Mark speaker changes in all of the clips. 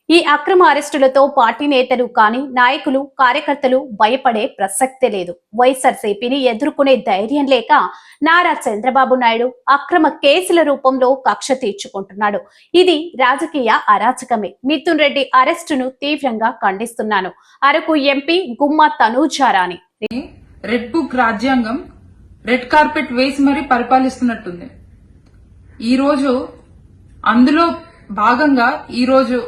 Speaker 1: ఈ అక్రమ అరెస్టులతో పార్టీ నేతలు కానీ నాయకులు కార్యకర్తలు భయపడే ప్రసక్తే లేదు. వైఎస్ఆర్సీపీని ఎదుర్కొనే ధైర్యం లేక నారా చంద్రబాబు నాయుడు అక్రమ కేసుల రూపంలో కక్ష తీర్చుకుంటున్నాడు. ఇది రాజకీయ అరాచకమే. మిథున్ రెడ్డి అరెస్టును తీవ్రంగా ఖండిస్తున్నాను. Araku MP Gumma Tanujarani.
Speaker 2: Red book రాజ్యాంగం రెడ్ కార్పెట్ వేసి మరీ పరిపాలిస్తున్నట్టుంది. ఈరోజు అందులో భాగంగా ఈరోజు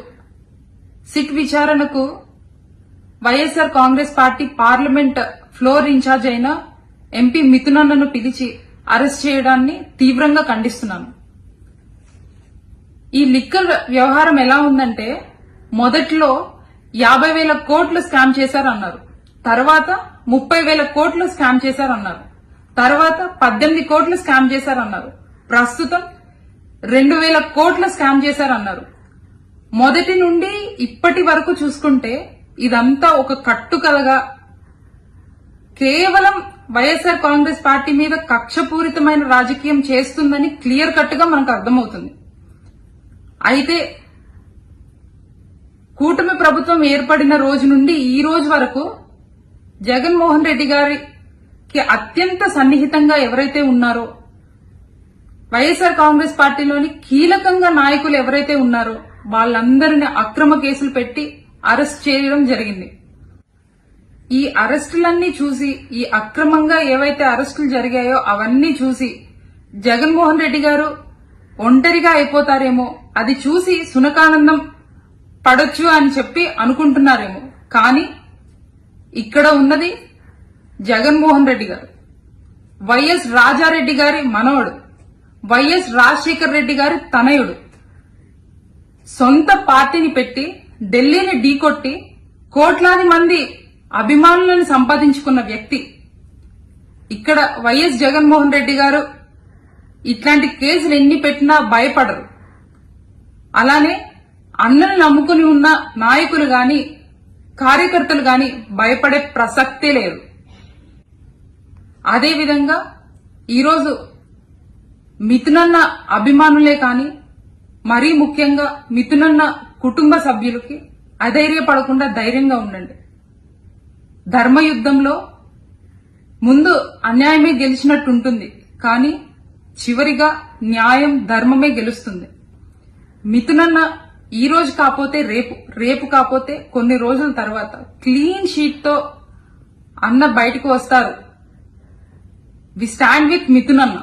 Speaker 2: సిట్ విచారణకు YSR Congress party parliament floor incharge అయిన ఎంపీ మిథునన్నను పిలిచి అరెస్ట్ చేయడాన్ని తీవ్రంగా ఖండిస్తున్నాను. ఈ లిక్కర్ వ్యవహారం ఎలా ఉందంటే, మొదట్లో 50,000 కోట్లు స్కామ్ చేశారన్నారు, తర్వాత 30,000 కోట్లు స్కామ్ చేశారన్నారు, తర్వాత 18 కోట్లు స్కామ్ చేశారన్నారు, ప్రస్తుతం 2,000 కోట్లు స్కామ్ చేశారన్నారు. మొదటి నుండి ఇప్పటి వరకు చూసుకుంటే ఇదంతా ఒక కట్టుకథగా కేవలం వైఎస్ఆర్ కాంగ్రెస్ పార్టీ మీద కక్షపూరితమైన రాజకీయం చేస్తుందని క్లియర్ కట్ గా మనకు అర్థమవుతుంది. అయితే కూటమి ప్రభుత్వం ఏర్పడిన రోజు నుండి ఈ రోజు వరకు జగన్మోహన్ రెడ్డి గారికి అత్యంత సన్నిహితంగా ఎవరైతే ఉన్నారో, వైఎస్ఆర్ కాంగ్రెస్ పార్టీలోని కీలకంగా నాయకులు ఎవరైతే ఉన్నారో వాళ్ళందరినీ అక్రమ కేసులు పెట్టి అరెస్ట్ చేయడం జరిగింది. ఈ అరెస్టులన్నీ చూసి, ఈ అక్రమంగా ఏవైతే అరెస్టులు జరిగాయో అవన్నీ చూసి జగన్మోహన్ రెడ్డి గారు ఒంటరిగా అయిపోతారేమో, అది చూసి సునకానందం పడొచ్చు అని చెప్పి అనుకుంటున్నారేమో. కానీ ఇక్కడ ఉన్నది జగన్మోహన్ రెడ్డి గారు, వైఎస్ రాజారెడ్డి గారి మనవడు, వైఎస్ రాజశేఖర్ రెడ్డి గారి తనయుడు. సొంత పార్టీని పెట్టి ఢిల్లీని ఢీకొట్టి కోట్లాది మంది అభిమానులను సంపాదించుకున్న వ్యక్తి. ఇక్కడ వైఎస్ జగన్మోహన్ రెడ్డి గారు ఇట్లాంటి కేసులు ఎన్ని పెట్టినా భయపడరు. అలానే అన్నను నమ్ముకుని ఉన్న నాయకులు గాని కార్యకర్తలు గాని భయపడే ప్రసక్తే లేదు. అదేవిధంగా ఈరోజు మిథునన్న అభిమానులే కాని, మరీ ముఖ్యంగా మిథునన్న కుటుంబ సభ్యులకి అధైర్యపడకుండా ధైర్యంగా ఉండండి. ధర్మయుద్ధంలో ముందు అన్యాయమే గెలిచినట్టుంటుంది, కానీ చివరిగా న్యాయం ధర్మమే గెలుస్తుంది. మిథునన్న ఈ రోజు కాకపోతే రేపు కాకపోతే కొన్ని రోజుల తర్వాత క్లీన్ షీట్ తో అన్న బయటకు వస్తారు. We stand with మిథునన్న.